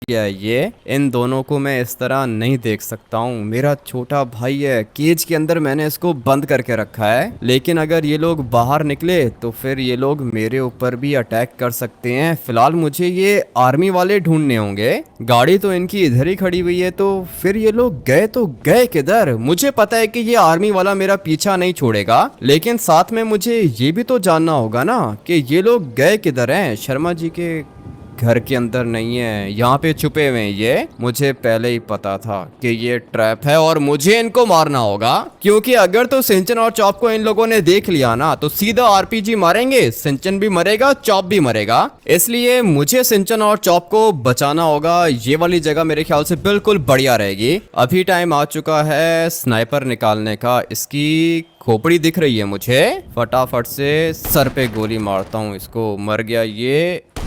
क्या है ये, इन दोनों को मैं इस तरह नहीं देख सकता हूँ। मेरा छोटा भाई है, केज के अंदर मैंने इसको बंद करके रखा है, लेकिन अगर ये लोग बाहर निकले तो फिर ये लोग मेरे ऊपर भी अटैक कर सकते हैं। फिलहाल मुझे ये आर्मी वाले ढूंढने होंगे। गाड़ी तो इनकी इधर ही खड़ी हुई है, तो फिर ये लोग गए तो गए किधर? मुझे पता है कि ये आर्मी वाला मेरा पीछा नहीं छोड़ेगा, लेकिन साथ में मुझे ये भी तो जानना होगा ना कि ये लोग गए किधर हैं। शर्मा जी के घर के अंदर नहीं है, यहाँ पे छुपे हुए हैं ये। मुझे पहले ही पता था कि ये ट्रैप है और मुझे इनको मारना होगा, क्योंकि अगर तो सिंचन और चॉप को इन लोगों ने देख लिया ना तो सीधा आरपीजी मारेंगे, सिंचन भी मरेगा, चॉप भी मरेगा। इसलिए मुझे सिंचन और चॉप को बचाना होगा। ये वाली जगह मेरे ख्याल से बिल्कुल बढ़िया रहेगी। अभी टाइम आ चुका है स्नाइपर निकालने का। इसकी खोपड़ी दिख रही है मुझे, फटाफट से सर पे गोली मारता हूँ इसको। मर गया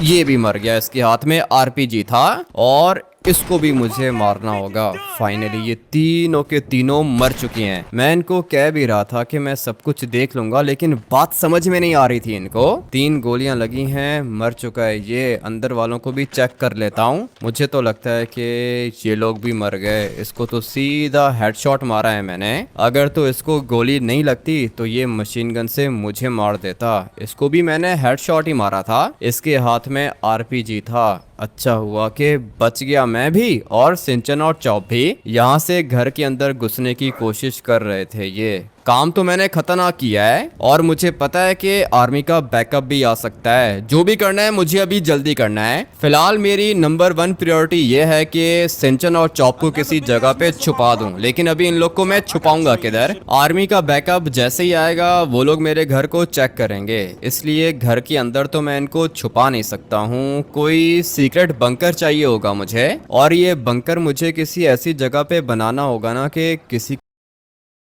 ये भी मर गया। इसके हाथ में आरपीजी था और इसको भी मुझे मारना होगा। फाइनली ये तीनों के तीनों मर चुके हैं। मैं इनको कह भी रहा था कि मैं सब कुछ देख लूंगा, लेकिन बात समझ में नहीं आ रही थी इनको। 3 गोलियां लगी हैं, मर चुका है ये। अंदर वालों को भी चेक कर लेता हूँ। मुझे तो लगता है कि ये लोग भी मर गए। इसको तो सीधा हेडशॉट मारा है मैंने। अगर तो इसको गोली नहीं लगती तो ये मशीन गन से मुझे मार देता। इसको भी मैंने हेडशॉट ही मारा था। इसके हाथ में आरपीजी था। अच्छा हुआ कि बच गया मैं भी, और सिंचन और चॉप भी। यहाँ से घर के अंदर घुसने की कोशिश कर रहे थे ये। काम तो मैंने खतरनाक किया है और मुझे पता है कि आर्मी का बैकअप भी आ सकता है। जो भी करना है मुझे अभी जल्दी करना है। फिलहाल मेरी नंबर 1 प्रायोरिटी ये है कि सिंचन और चॉप को किसी जगह पे छुपा दूं, लेकिन अभी इन लोग को मैं छुपाऊंगा किधर? आर्मी का बैकअप जैसे ही आएगा वो लोग मेरे घर को चेक करेंगे, इसलिए घर के अंदर तो मैं इनको छुपा नहीं सकता हूँ। कोई सीक्रेट बंकर चाहिए होगा मुझे, और ये बंकर मुझे किसी ऐसी जगह पे बनाना होगा ना कि किसी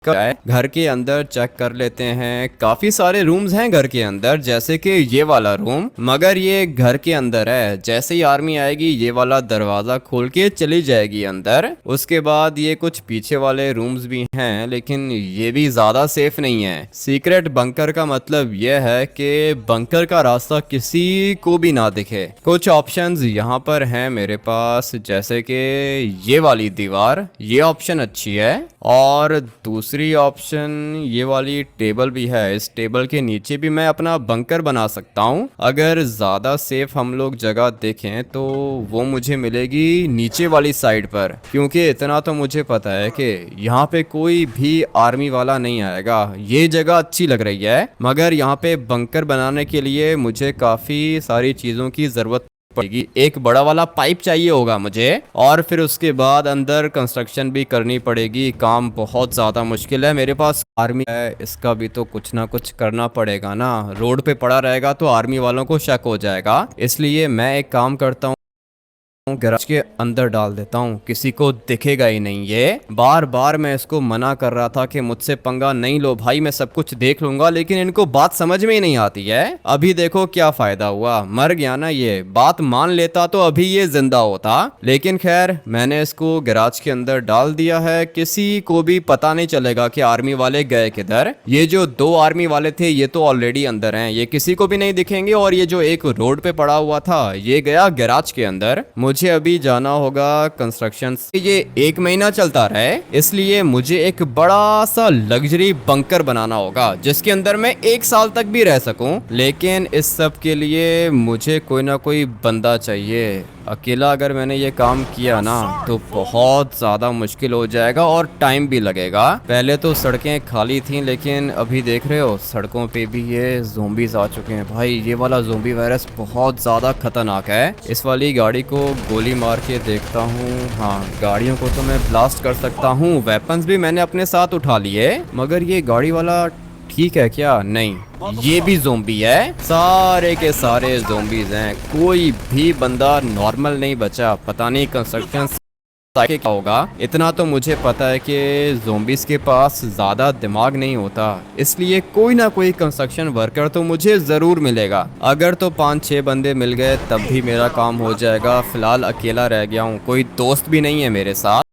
घर के अंदर चेक कर लेते हैं। काफी सारे रूम्स हैं घर के अंदर, जैसे कि ये वाला रूम, मगर ये घर के अंदर है। जैसे ही आर्मी आएगी ये वाला दरवाजा खोल के चली जाएगी अंदर। उसके बाद ये कुछ पीछे वाले रूम्स भी हैं, लेकिन ये भी ज्यादा सेफ नहीं है। सीक्रेट बंकर का मतलब यह है कि बंकर का रास्ता किसी को भी ना दिखे। कुछ ऑप्शंस यहाँ पर हैं मेरे पास, जैसे कि ये वाली दीवार, ये ऑप्शन अच्छी है। और दूसरी ऑप्शन ये वाली टेबल भी है। इस टेबल के नीचे भी मैं अपना बंकर बना सकता हूँ। अगर ज़्यादा सेफ हम लोग जगह देखें तो वो मुझे मिलेगी नीचे वाली साइड पर, क्योंकि इतना तो मुझे पता है कि यहाँ पे कोई भी आर्मी वाला नहीं आएगा। ये जगह अच्छी लग रही है, मगर यहाँ पे बंकर बनाने के लिए मुझे काफ़ी सारी चीज़ों की ज़रूरत पड़ेगी। एक बड़ा वाला पाइप चाहिए होगा मुझे, और फिर उसके बाद अंदर कंस्ट्रक्शन भी करनी पड़ेगी। काम बहुत ज़्यादा मुश्किल है। मेरे पास आर्मी है, इसका भी तो कुछ ना कुछ करना पड़ेगा ना। रोड पे पड़ा रहेगा तो आर्मी वालों को शक हो जाएगा, इसलिए मैं एक काम करता हूँ, गैराज के अंदर डाल देता हूँ, किसी को दिखेगा ही नहीं। ये बार बार मैं इसको मना कर रहा था कि मुझसे पंगा नहीं लो भाई, मैं सब कुछ देख लूंगा, लेकिन इनको बात समझ में ही नहीं आती है। अभी देखो क्या फायदा हुआ, मर गया ना ये। बात मान लेता तो अभी ये जिंदा होता, लेकिन खैर मैंने इसको गैराज के अंदर डाल दिया है। किसी को भी पता नहीं चलेगा कि आर्मी वाले गए किधर। ये जो 2 आर्मी वाले थे ये तो ऑलरेडी अंदर हैं, ये किसी को भी नहीं दिखेंगे। और ये जो एक रोड पे पड़ा हुआ था ये गया गैराज के अंदर। मुझे अभी जाना होगा कंस्ट्रक्शन। ये 1 महीना चलता रहे, इसलिए मुझे एक बड़ा सा लग्जरी बंकर बनाना होगा जिसके अंदर मैं 1 साल तक भी रह सकूं। लेकिन इस सब के लिए मुझे कोई ना कोई बंदा चाहिए। अकेला अगर मैंने ये काम किया ना तो बहुत ज़्यादा मुश्किल हो जाएगा और टाइम भी लगेगा। पहले तो सड़कें खाली थीं, लेकिन अभी देख रहे हो सड़कों पे भी ये ज़ोंबीज आ चुके हैं। भाई ये वाला ज़ोंबी वायरस बहुत ज़्यादा खतरनाक है। इस वाली गाड़ी को गोली मार के देखता हूँ। हाँ, गाड़ियों को तो मैं ब्लास्ट कर सकता हूँ। वेपन्स भी मैंने अपने साथ उठा लिए, मगर ये गाड़ी वाला ठीक है क्या? नहीं, ये भी ज़ोंबी है। सारे के सारे ज़ोंबीज हैं, कोई भी बंदा नॉर्मल नहीं बचा। पता नहीं कंस्ट्रक्शन क्या होगा। इतना तो मुझे पता है कि ज़ोंबीज के पास ज़्यादा दिमाग नहीं होता, इसलिए कोई ना कोई कंस्ट्रक्शन वर्कर तो मुझे ज़रूर मिलेगा। अगर तो 5-6 बंदे मिल गए तब भी मेरा काम हो जाएगा। फिलहाल अकेला रह गया हूँ, कोई दोस्त भी नहीं है मेरे साथ।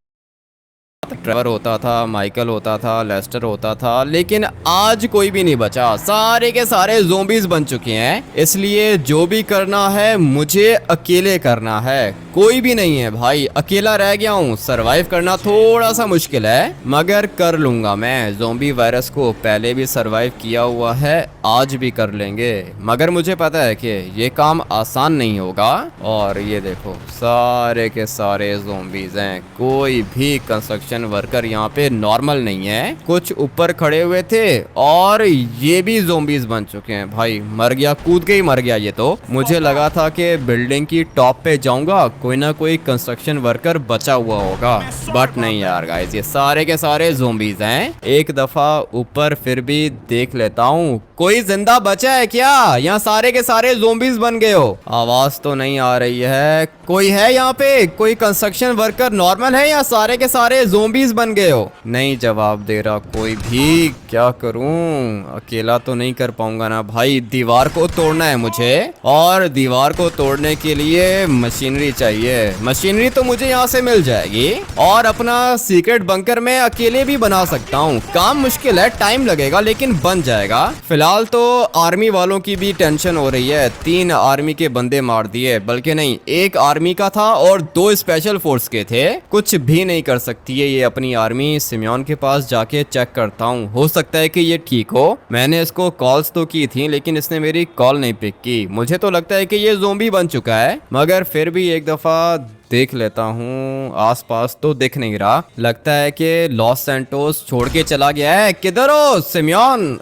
ट्रेवर होता था, माइकल होता था, लेस्टर होता था, लेकिन आज कोई भी नहीं बचा। सारे के सारे ज़ोंबीज बन चुके हैं, इसलिए जो भी करना है मुझे अकेले करना है। कोई भी नहीं है भाई, अकेला रह गया हूँ। सरवाइव करना थोड़ा सा मुश्किल है मगर कर लूंगा मैं। ज़ोंबी वायरस को पहले भी सरवाइव किया हुआ है, आज भी कर लेंगे। मगर मुझे पता है कि ये काम आसान नहीं होगा। और ये देखो सारे के सारे ज़ोंबीज हैं, कोई भी कंस्ट्रक्शन वर्कर यहाँ पे नॉर्मल नहीं है। कुछ ऊपर खड़े हुए थे और ये भी ज़ोंबीज बन चुके हैं। भाई मर गया, कूद के ही मर गया ये तो। मुझे लगा था कि बिल्डिंग की टॉप पे जाऊंगा, कोई ना कोई कंस्ट्रक्शन वर्कर बचा हुआ होगा, बट नहीं यार गाइस, ये सारे के सारे ज़ोंबीज हैं। एक दफा ऊपर फिर भी देख लेता हूँ, कोई जिंदा बचा है क्या? यहाँ सारे के सारे ज़ोंबीज बन गए हो। आवाज तो नहीं आ रही है, कोई है यहाँ पे? कोई कंस्ट्रक्शन वर्कर नॉर्मल है या सारे के सारे ज़ोंबीज बन गए हो? नहीं जवाब दे रहा कोई भी। क्या करूं, अकेला तो नहीं कर पाऊंगा ना भाई। दीवार को तोड़ना है मुझे, और दीवार को तोड़ने के लिए मशीनरी चाहिए। मशीनरी तो मुझे यहाँ से मिल जाएगी, और अपना सीक्रेट बंकर मैं अकेले भी बना सकता हूँ। काम मुश्किल है, टाइम लगेगा, लेकिन बन जाएगा। फिलहाल तो आर्मी वालों की भी टेंशन हो रही है। 3 आर्मी के बंदे मार दिए, बल्कि नहीं, 1 आर्मी का था और 2 स्पेशल फोर्स के थे। कुछ भी नहीं कर सकती है ये अपनी आर्मी। सिमियोन के पास जाके चेक करता हूँ, हो सकता है कि ये ठीक हो। मैंने इसको कॉल्स तो की थी, लेकिन इसने मेरी कॉल नहीं पिक की। मुझे तो लगता है कि ये ज़ोंबी बन चुका है, मगर फिर भी एक दफा देख लेता हूँ। आसपास तो दिख नहीं रहा, लगता है कि लॉस सैंटोस छोड़ के चला गया है। किधर हो सिमियोन?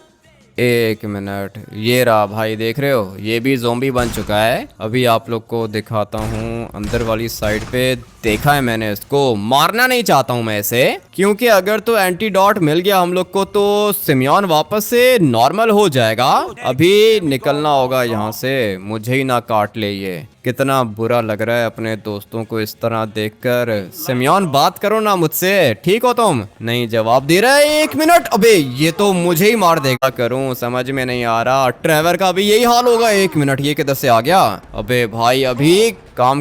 एक मिनट, ये रहा भाई, देख रहे हो, ये भी ज़ोंबी बन चुका है। अभी आप लोग को दिखाता हूँ। अंदर वाली साइड पे देखा है मैंने, इसको मारना नहीं चाहता हूँ मैं इसे, क्योंकि अगर तो एंटीडोट मिल गया हम लोग को तो सिमियोन वापस से नॉर्मल हो जाएगा। अभी निकलना होगा यहाँ से, मुझे ही ना काट ले ये। कितना बुरा लग रहा है अपने दोस्तों को इस तरह देखकर। सिमियोन बात करो ना मुझसे, ठीक हो तुम? नहीं जवाब दे रहा है। 1 मिनट, अबे ये तो मुझे ही मार देगा। करूं समझ में नहीं आ रहा। ट्रेवर का भी यही हाल होगा। 1 मिनट, ये किधर से आ गया? अबे भाई अभी काम